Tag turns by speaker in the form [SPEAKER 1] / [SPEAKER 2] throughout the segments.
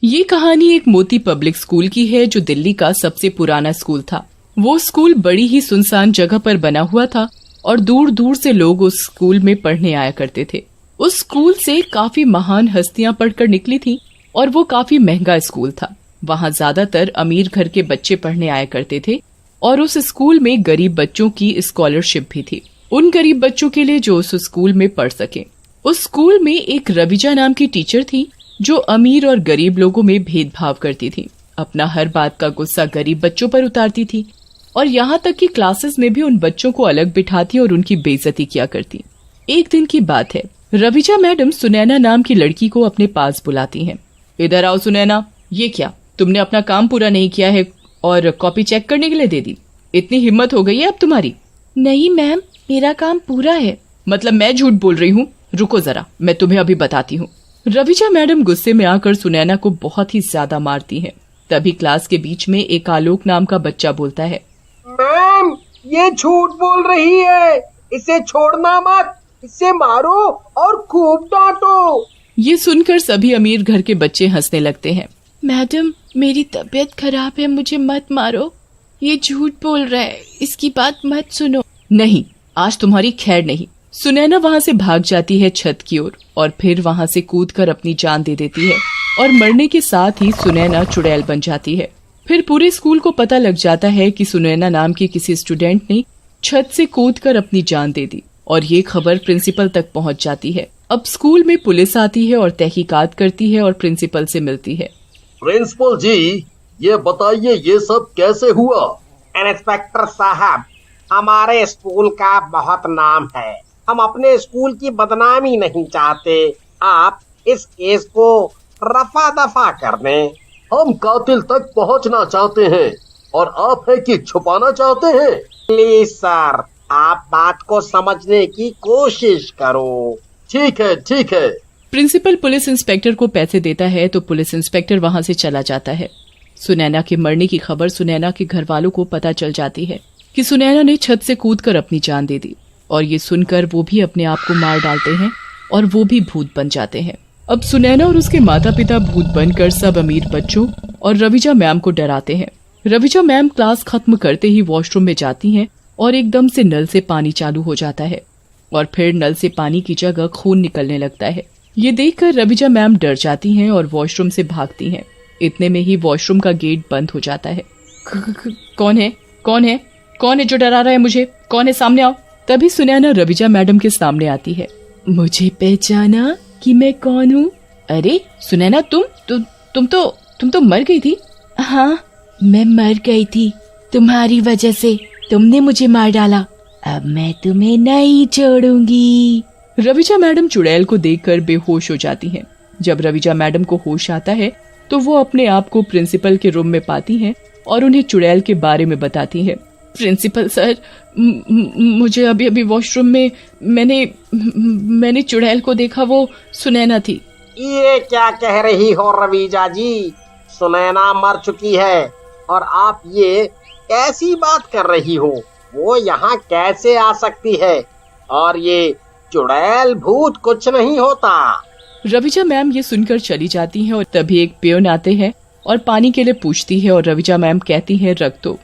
[SPEAKER 1] ये कहानी एक मोती पब्लिक स्कूल की है जो दिल्ली का सबसे पुराना स्कूल था। वो स्कूल बड़ी ही सुनसान जगह पर बना हुआ था और दूर दूर से लोग उस स्कूल में पढ़ने आया करते थे। उस स्कूल से काफी महान हस्तियां पढ़कर निकली थी और वो काफी महंगा स्कूल था। वहाँ ज्यादातर अमीर घर के बच्चे पढ़ने आया करते थे और उस स्कूल में गरीब बच्चों की स्कॉलरशिप भी थी, उन गरीब बच्चों के लिए जो उस स्कूल में पढ़ सके। उस स्कूल में एक रविजा नाम की टीचर थी जो अमीर और गरीब लोगों में भेदभाव करती थी। अपना हर बात का गुस्सा गरीब बच्चों पर उतारती थी और यहाँ तक कि क्लासेस में भी उन बच्चों को अलग बिठाती और उनकी बेइज्जती किया करती। एक दिन की बात है, रविजा मैडम सुनैना नाम की लड़की को अपने पास बुलाती हैं। इधर आओ सुनैना, ये क्या, तुमने अपना काम पूरा नहीं किया है और कॉपी चेक करने के लिए दे दी? इतनी हिम्मत हो गई है अब तुम्हारी?
[SPEAKER 2] नहीं मैम, मेरा काम पूरा है।
[SPEAKER 1] मतलब मैं झूठ बोल रही हूँ? रुको जरा, मैं तुम्हें अभी बताती हूँ। रविजा मैडम गुस्से में आकर सुनैना को बहुत ही ज्यादा मारती हैं। तभी क्लास के बीच में एक आलोक नाम का बच्चा बोलता है,
[SPEAKER 3] मैम ये झूठ बोल रही है, इसे छोड़ना मत, इसे मारो और खूब डांटो।
[SPEAKER 1] ये सुनकर सभी अमीर घर के बच्चे हंसने लगते हैं।
[SPEAKER 2] मैडम मेरी तबीयत खराब है, मुझे मत मारो, ये झूठ बोल रहा है, इसकी बात मत सुनो।
[SPEAKER 1] नहीं, आज तुम्हारी खैर नहीं। सुनैना वहाँ से भाग जाती है छत की ओर और फिर वहाँ से कूदकर अपनी जान दे देती है और मरने के साथ ही सुनैना चुड़ैल बन जाती है। फिर पूरे स्कूल को पता लग जाता है कि सुनैना नाम के किसी स्टूडेंट ने छत से कूदकर अपनी जान दे दी और ये खबर प्रिंसिपल तक पहुँच जाती है। अब स्कूल में पुलिस आती है और तहकीकात करती है और प्रिंसिपल से मिलती है।
[SPEAKER 4] प्रिंसिपल जी, ये बताइए ये सब कैसे हुआ?
[SPEAKER 3] इंस्पेक्टर साहब, हमारे स्कूल का बहुत नाम है, हम अपने स्कूल की बदनामी नहीं चाहते। आप इस केस को रफा दफा कर दें।
[SPEAKER 4] हम कातिल तक पहुंचना चाहते हैं और आप है कि छुपाना चाहते हैं?
[SPEAKER 3] प्लीज सर, आप बात को समझने की कोशिश करो।
[SPEAKER 4] ठीक है।
[SPEAKER 1] प्रिंसिपल पुलिस इंस्पेक्टर को पैसे देता है तो पुलिस इंस्पेक्टर वहाँ से चला जाता है। सुनैना के मरने की खबर सुनैना के घर वालों को पता चल जाती है कि सुनैना ने छत से कूदकर अपनी जान दे दी और ये सुनकर वो भी अपने आप को मार डालते हैं और वो भी भूत बन जाते हैं। अब सुनैना और उसके माता पिता भूत बनकर सब अमीर बच्चों और रविजा मैम को डराते हैं। रविजा मैम क्लास खत्म करते ही वॉशरूम में जाती हैं और एकदम से नल से पानी चालू हो जाता है और फिर नल से पानी की जगह खून निकलने लगता है। ये देखकर रविजा मैम डर जाती हैं और वॉशरूम से भागती हैं। इतने में ही वॉशरूम का गेट बंद हो जाता है। कौन है जो डरा रहा है मुझे? कौन है? सामने आओ। तभी सुनैना रविजा मैडम के सामने आती है। मुझे पहचाना कि मैं कौन हूँ? अरे सुनैना, तुम तो मर गई थी।
[SPEAKER 2] हाँ, मैं मर गई थी तुम्हारी वजह से, तुमने मुझे मार डाला, अब मैं तुम्हें नहीं छोड़ूंगी।
[SPEAKER 1] रविजा मैडम चुड़ैल को देखकर बेहोश हो जाती हैं। जब रविजा मैडम को होश आता है तो वो अपने आप को प्रिंसिपल के रूम में पाती हैं और उन्हें चुड़ैल के बारे में बताती है। प्रिंसिपल सर, मुझे अभी वॉशरूम में मैंने चुड़ैल को देखा, वो सुनैना थी।
[SPEAKER 3] ये क्या कह रही हो रविजा जी? सुनैना मर चुकी है और आप ये कैसी बात कर रही हो? वो यहाँ कैसे आ सकती है? और ये चुड़ैल भूत कुछ नहीं होता।
[SPEAKER 1] रविजा मैम ये सुनकर चली जाती हैं और तभी एक पियोन आते हैं और पानी के लिए पूछती है और रविजा मैम कहती है, रख दो।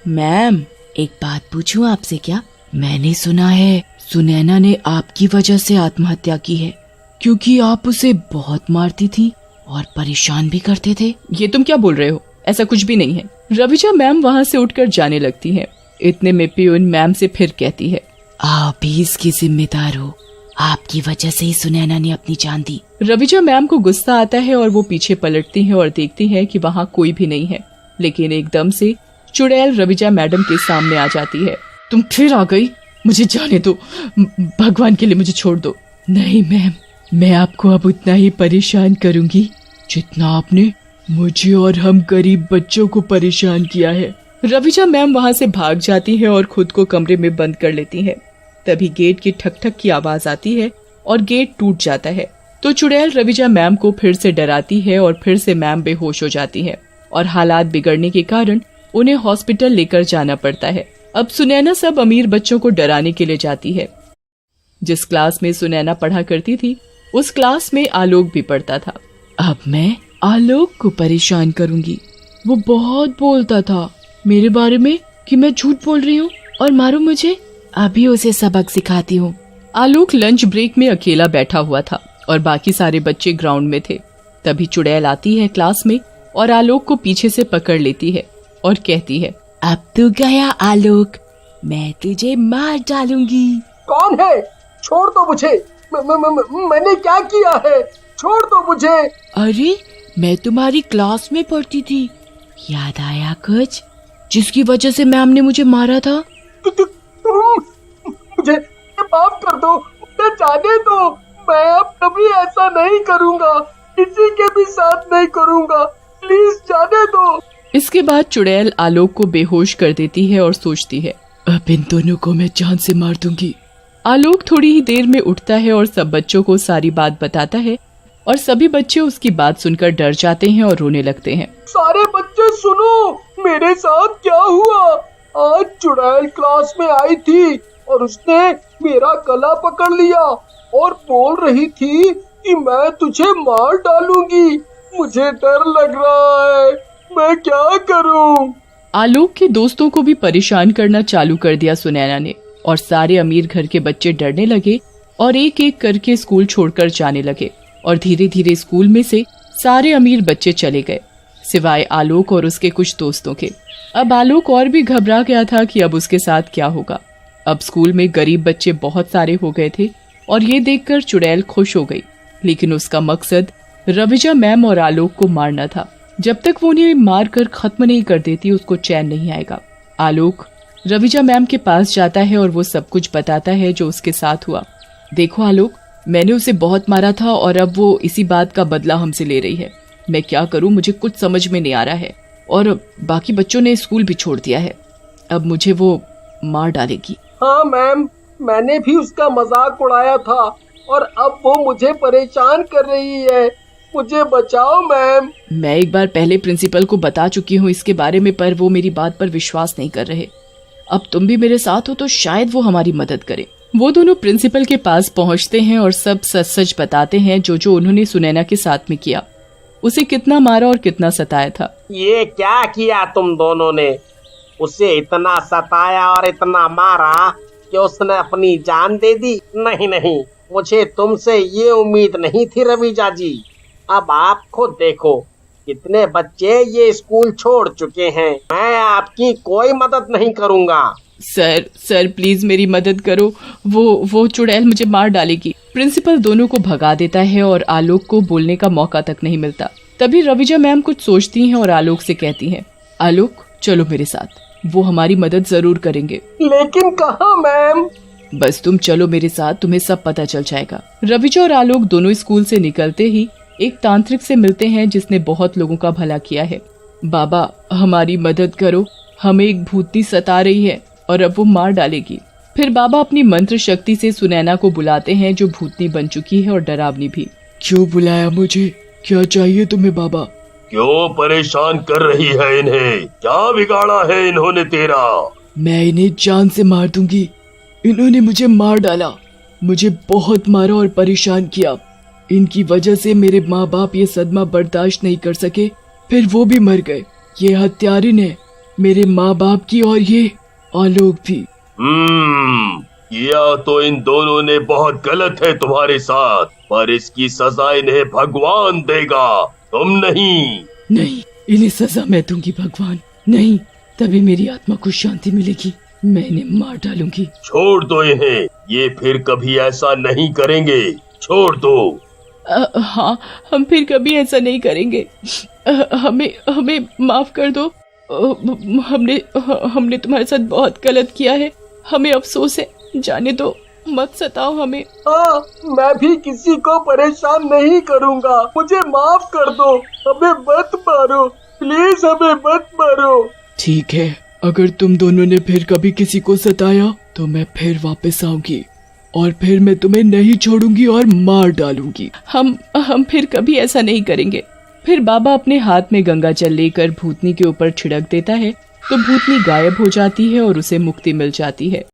[SPEAKER 2] मैम एक बात पूछूं आपसे क्या? मैंने सुना है सुनैना ने आपकी वजह से आत्महत्या की है, क्योंकि आप उसे बहुत मारती थी और परेशान भी करते थे।
[SPEAKER 1] ये तुम क्या बोल रहे हो? ऐसा कुछ भी नहीं है। रविजा मैम वहाँ से उठकर जाने लगती हैं। इतने में पियोन मैम से फिर कहती है,
[SPEAKER 2] आप भी इसकी जिम्मेदार हो, आपकी वजह से ही सुनैना ने अपनी जान दी।
[SPEAKER 1] रविजा मैम को गुस्सा आता है और वो पीछे पलटती हैं और देखती हैं कि वहाँ कोई भी नहीं है, लेकिन एकदम से चुड़ैल रविजा मैडम के सामने आ जाती है। तुम फिर आ गई, मुझे जाने दो, भगवान के लिए मुझे छोड़ दो। नहीं मैम, मैं आपको अब उतना ही परेशान करूंगी जितना आपने मुझे और हम गरीब बच्चों को परेशान किया है। रविजा मैम वहाँ से भाग जाती है और खुद को कमरे में बंद कर लेती है। तभी गेट की ठक ठक की आवाज आती है और गेट टूट जाता है तो चुड़ैल रविजा मैम को फिर से डराती है और फिर से मैम बेहोश हो जाती है और हालात बिगड़ने के कारण उन्हें हॉस्पिटल लेकर जाना पड़ता है। अब सुनैना सब अमीर बच्चों को डराने के लिए जाती है। जिस क्लास में सुनैना पढ़ा करती थी उस क्लास में आलोक भी पढ़ता था।
[SPEAKER 2] अब मैं आलोक को परेशान करूंगी। वो बहुत बोलता था मेरे बारे में कि मैं झूठ बोल रही हूँ और मारो मुझे। अभी उसे सबक सिखाती हूँ।
[SPEAKER 1] आलोक लंच ब्रेक में अकेला बैठा हुआ था और बाकी सारे बच्चे ग्राउंड में थे। तभी चुड़ैल आती है क्लास में और आलोक को पीछे से पकड़ लेती है और कहती है,
[SPEAKER 2] अब तू गया आलोक, मैं तुझे मार डालूंगी।
[SPEAKER 4] कौन है? छोड़ दो मुझे। मैंने क्या किया है? छोड़ दो मुझे।
[SPEAKER 2] अरे मैं तुम्हारी क्लास में पढ़ती थी, याद आया कुछ जिसकी वजह से मैम ने मुझे मारा था?
[SPEAKER 4] तुम मुझे माफ कर दो, मुझे जाने दो। मैं अब कभी ऐसा नहीं करूँगा, किसी के भी साथ नहीं करूँगा। प्लीज जाने दो।
[SPEAKER 1] इसके बाद चुड़ैल आलोक को बेहोश कर देती है और सोचती है,
[SPEAKER 2] अब इन दोनों को मैं जान से मार दूंगी।
[SPEAKER 1] आलोक थोड़ी ही देर में उठता है और सब बच्चों को सारी बात बताता है और सभी बच्चे उसकी बात सुनकर डर जाते हैं और रोने लगते हैं।
[SPEAKER 4] सारे बच्चे सुनो, मेरे साथ क्या हुआ। आज चुड़ैल क्लास में आई थी और उसने मेरा गला पकड़ लिया और बोल रही थी कि मैं तुझे मार डालूंगी। मुझे डर लग रहा है, मैं क्या करूं?
[SPEAKER 1] आलोक के दोस्तों को भी परेशान करना चालू कर दिया सुनैना ने और सारे अमीर घर के बच्चे डरने लगे और एक एक करके स्कूल छोड़कर जाने लगे और धीरे धीरे स्कूल में से सारे अमीर बच्चे चले गए सिवाय आलोक और उसके कुछ दोस्तों के। अब आलोक और भी घबरा गया था कि अब उसके साथ क्या होगा। अब स्कूल में गरीब बच्चे बहुत सारे हो गए थे और ये देखकर चुड़ैल खुश हो गई, लेकिन उसका मकसद रविजा मैम और आलोक को मारना था। जब तक वो उन्हें मार कर खत्म नहीं कर देती उसको चैन नहीं आएगा। आलोक रविजा मैम के पास जाता है और वो सब कुछ बताता है जो उसके साथ हुआ। देखो आलोक, मैंने उसे बहुत मारा था और अब वो इसी बात का बदला हमसे ले रही है। मैं क्या करूं, मुझे कुछ समझ में नहीं आ रहा है और बाकी बच्चों ने स्कूल भी छोड़ दिया है। अब मुझे वो मार डालेगी।
[SPEAKER 4] हाँ मैम, मैंने भी उसका मजाक उड़ाया था और अब वो मुझे परेशान कर रही है। मुझे बचाओ मैम।
[SPEAKER 1] मैं एक बार पहले प्रिंसिपल को बता चुकी हूँ इसके बारे में, पर वो मेरी बात पर विश्वास नहीं कर रहे। अब तुम भी मेरे साथ हो तो शायद वो हमारी मदद करे। वो दोनों प्रिंसिपल के पास पहुँचते हैं और सब सच सच बताते हैं जो उन्होंने सुनैना के साथ में किया, उसे कितना मारा और कितना सताया था।
[SPEAKER 3] ये क्या किया तुम दोनों ने? उसे इतना सताया और इतना मारा कि उसने अपनी जान दे दी? नहीं नहीं, मुझे तुमसे ये उम्मीद नहीं थी रविजा जी। अब आप खुद देखो कितने बच्चे ये स्कूल छोड़ चुके हैं। मैं आपकी कोई मदद नहीं करूँगा।
[SPEAKER 1] सर प्लीज मेरी मदद करो, वो चुड़ैल मुझे मार डालेगी। प्रिंसिपल दोनों को भगा देता है और आलोक को बोलने का मौका तक नहीं मिलता। तभी रविजा मैम कुछ सोचती हैं और आलोक से कहती हैं, आलोक चलो मेरे साथ, वो हमारी मदद जरूर करेंगे।
[SPEAKER 4] लेकिन कहाँ मैम?
[SPEAKER 1] बस तुम चलो मेरे साथ, तुम्हें सब पता चल जाएगा। रविजा और आलोक दोनों स्कूल से निकलते ही एक तांत्रिक से मिलते हैं जिसने बहुत लोगों का भला किया है। बाबा हमारी मदद करो, हमें एक भूतनी सता रही है और अब वो मार डालेगी। फिर बाबा अपनी मंत्र शक्ति से सुनैना को बुलाते हैं जो भूतनी बन चुकी है और डरावनी भी।
[SPEAKER 2] क्यों बुलाया मुझे? क्या चाहिए तुम्हें बाबा?
[SPEAKER 5] क्यों परेशान कर रही है इन्हें? क्या बिगाड़ा है इन्होंने तेरा?
[SPEAKER 2] मैं इन्हें जान से मार दूंगी। इन्होंने मुझे मार डाला, मुझे बहुत मारा और परेशान किया। इनकी वजह से मेरे माँ बाप ये सदमा बर्दाश्त नहीं कर सके, फिर वो भी मर गए। ये हत्यारिन है, मेरे माँ बाप की और ये आलोक भी।
[SPEAKER 5] किया तो इन दोनों ने बहुत गलत है तुम्हारे साथ, पर इसकी सजा इन्हें भगवान देगा, तुम नहीं।
[SPEAKER 2] नहीं, इन्हें सजा मैं दूंगी भगवान। नहीं, तभी मेरी आत्मा को शांति मिलेगी। मैं इन्हें मार डालूंगी।
[SPEAKER 5] छोड़ दो इन्हें, ये फिर कभी ऐसा नहीं करेंगे। छोड़ दो।
[SPEAKER 1] हाँ, हम फिर कभी ऐसा नहीं करेंगे। हमें माफ कर दो। हमने तुम्हारे साथ बहुत गलत किया है, हमें अफसोस है। जाने दो, मत सताओ हमें।
[SPEAKER 4] हाँ, मैं भी किसी को परेशान नहीं करूँगा। मुझे माफ कर दो, हमें मत मारो, प्लीज हमें मत मारो।
[SPEAKER 2] ठीक है, अगर तुम दोनों ने फिर कभी किसी को सताया तो मैं फिर वापस आऊंगी और फिर मैं तुम्हें नहीं छोड़ूंगी और मार डालूंगी।
[SPEAKER 1] हम फिर कभी ऐसा नहीं करेंगे। फिर बाबा अपने हाथ में गंगा जल लेकर भूतनी के ऊपर छिड़क देता है तो भूतनी गायब हो जाती है और उसे मुक्ति मिल जाती है।